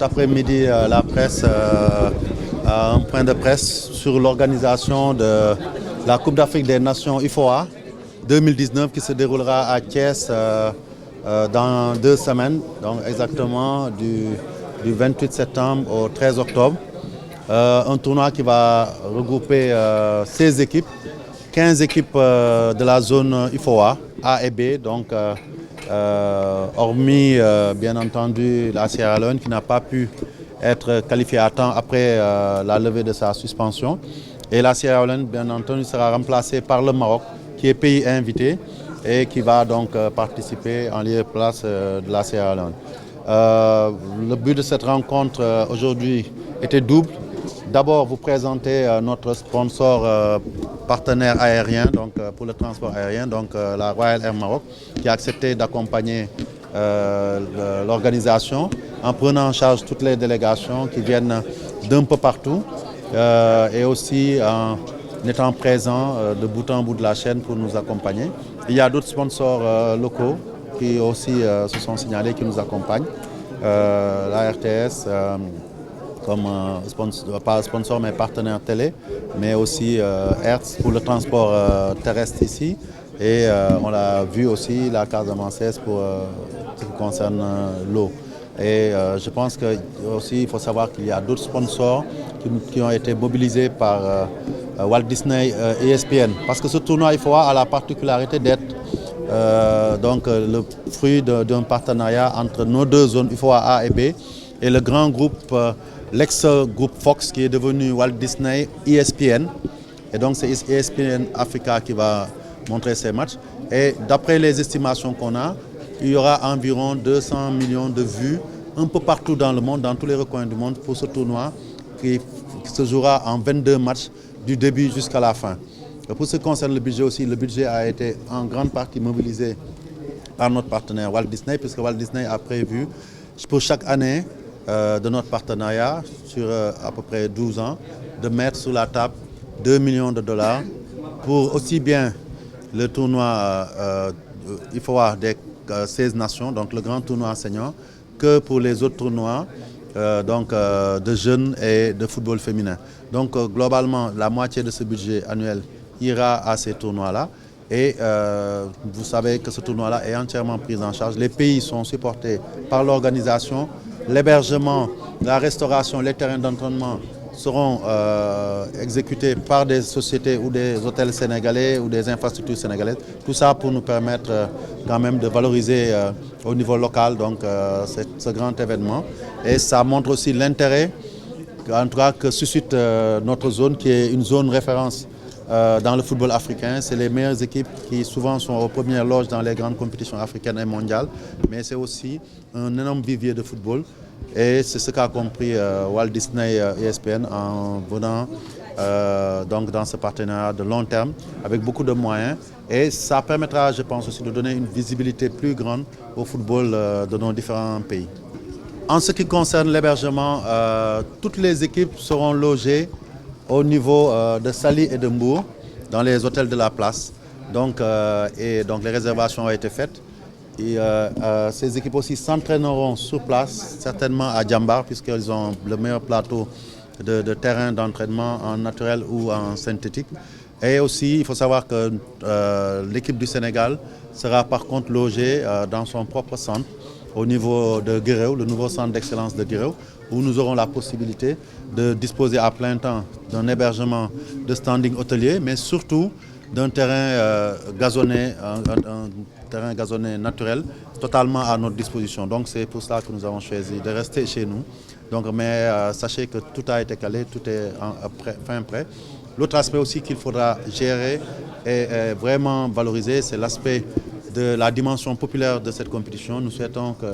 cet après-midi, la presse a un point de presse sur l'organisation de la Coupe d'Afrique des Nations IFOA 2019 qui se déroulera à Thiès dans 2 semaines, donc exactement du 28 septembre au 13 octobre. Un tournoi qui va regrouper 16 équipes, 15 équipes de la zone IFOA, A et B, donc hormis bien entendu la Sierra Leone qui n'a pas pu être qualifiée à temps après la levée de sa suspension. Et la Sierra Leone, bien entendu, sera remplacée par le Maroc, qui est pays invité et qui va donc participer en lieu et place de la Sierra Leone. Le but de cette rencontre aujourd'hui était double. D'abord, vous présenter notre sponsor partenaire aérien donc, pour le transport aérien, donc la Royal Air Maroc, qui a accepté d'accompagner l'organisation en prenant en charge toutes les délégations qui viennent d'un peu partout et aussi en étant présent de bout en bout de la chaîne pour nous accompagner. Il y a d'autres sponsors locaux qui aussi se sont signalés, qui nous accompagnent. La RTS, comme pas sponsor mais partenaire télé, mais aussi Hertz pour le transport terrestre ici. Et on l'a vu aussi, la Casamançaise pour ce qui concerne l'eau. Et je pense qu'il faut savoir qu'il y a d'autres sponsors qui ont été mobilisés par Walt Disney et ESPN. Parce que ce tournoi IFOA a la particularité d'être donc le fruit d'un partenariat entre nos deux zones IFOA A et B et le grand groupe, l'ex-groupe Fox qui est devenu Walt Disney ESPN. Et donc c'est ESPN Africa qui va montrer ces matchs. Et d'après les estimations qu'on a, il y aura environ 200 millions de vues un peu partout dans le monde, dans tous les recoins du monde pour ce tournoi qui se jouera en 22 matchs du début jusqu'à la fin. Et pour ce qui concerne le budget aussi, le budget a été en grande partie mobilisé par notre partenaire Walt Disney, puisque Walt Disney a prévu pour chaque année de notre partenariat sur à peu près 12 ans de mettre sur la table 2 millions de dollars pour aussi bien le tournoi IFOA des 16 nations, donc le grand tournoi enseignant, que pour les autres tournois de jeunes et de football féminin. Donc globalement, la moitié de ce budget annuel ira à ces tournois-là. Et vous savez que ce tournoi-là est entièrement pris en charge. Les pays sont supportés par l'organisation. L'hébergement, la restauration, les terrains d'entraînement seront exécutés par des sociétés ou des hôtels sénégalais ou des infrastructures sénégalaises. Tout ça pour nous permettre quand même de valoriser au niveau local donc, ce grand événement. Et ça montre aussi l'intérêt en tout cas, que suscite notre zone qui est une zone référence dans le football africain. C'est les meilleures équipes qui souvent sont aux premières loges dans les grandes compétitions africaines et mondiales. Mais c'est aussi un énorme vivier de football. Et c'est ce qu'a compris Walt Disney ESPN en venant donc dans ce partenariat de long terme avec beaucoup de moyens. Et ça permettra, je pense aussi, de donner une visibilité plus grande au football de nos différents pays. En ce qui concerne l'hébergement, toutes les équipes seront logées au niveau de Saly et de Mbour, dans les hôtels de la place. Donc les réservations ont été faites. Et ces équipes aussi s'entraîneront sur place, certainement à Djambar, puisqu'ils ont le meilleur plateau de terrain d'entraînement en naturel ou en synthétique. Et aussi, il faut savoir que l'équipe du Sénégal sera par contre logée dans son propre centre, au niveau de Guéréo, le nouveau centre d'excellence de Guéréo, où nous aurons la possibilité de disposer à plein temps d'un hébergement de standing hôtelier, mais surtout d'un terrain gazonné, un terrain gazonné naturel, totalement à notre disposition. Donc c'est pour cela que nous avons choisi de rester chez nous. Donc, mais sachez que tout a été calé, tout est fin prêt. L'autre aspect aussi qu'il faudra gérer et vraiment valoriser, c'est l'aspect de la dimension populaire de cette compétition. Nous souhaitons que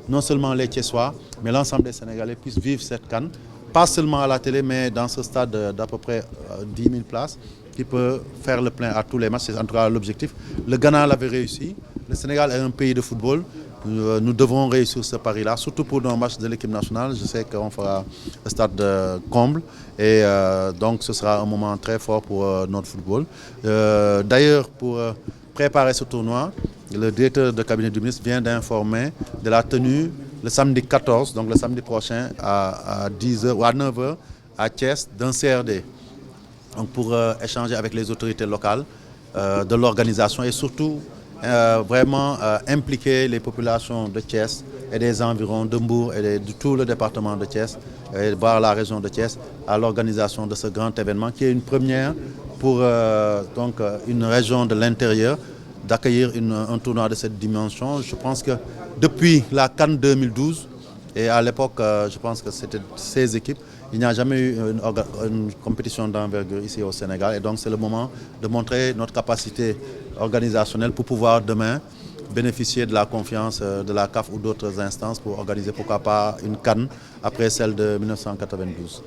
non seulement les Thiessois, mais l'ensemble des Sénégalais puissent vivre cette CAN, pas seulement à la télé, mais dans ce stade d'à peu près 10 000 places, qui peut faire le plein à tous les matchs. C'est en tout cas l'objectif. Le Ghana l'avait réussi. Le Sénégal est un pays de football. Nous devrons réussir ce pari-là, surtout pour nos matchs de l'équipe nationale. Je sais qu'on fera le stade de comble et donc ce sera un moment très fort pour notre football. D'ailleurs, pour préparer ce tournoi, le directeur de cabinet du ministre vient d'informer de la tenue le samedi 14, donc le samedi prochain à 10h ou à 9h à Thiès d'un CRD. Donc pour échanger avec les autorités locales de l'organisation et surtout vraiment impliquer les populations de Thiès et des environs de Mbour et de tout le département de Thiès et voir la région de Thiès à l'organisation de ce grand événement qui est une première pour une région de l'intérieur d'accueillir un tournoi de cette dimension. Je pense que depuis la CAN 2012 et à l'époque je pense que c'était 16 équipes, il n'y a jamais eu une compétition d'envergure ici au Sénégal et donc c'est le moment de montrer notre capacité organisationnelle pour pouvoir demain bénéficier de la confiance de la CAF ou d'autres instances pour organiser pourquoi pas une CAN après celle de 1992.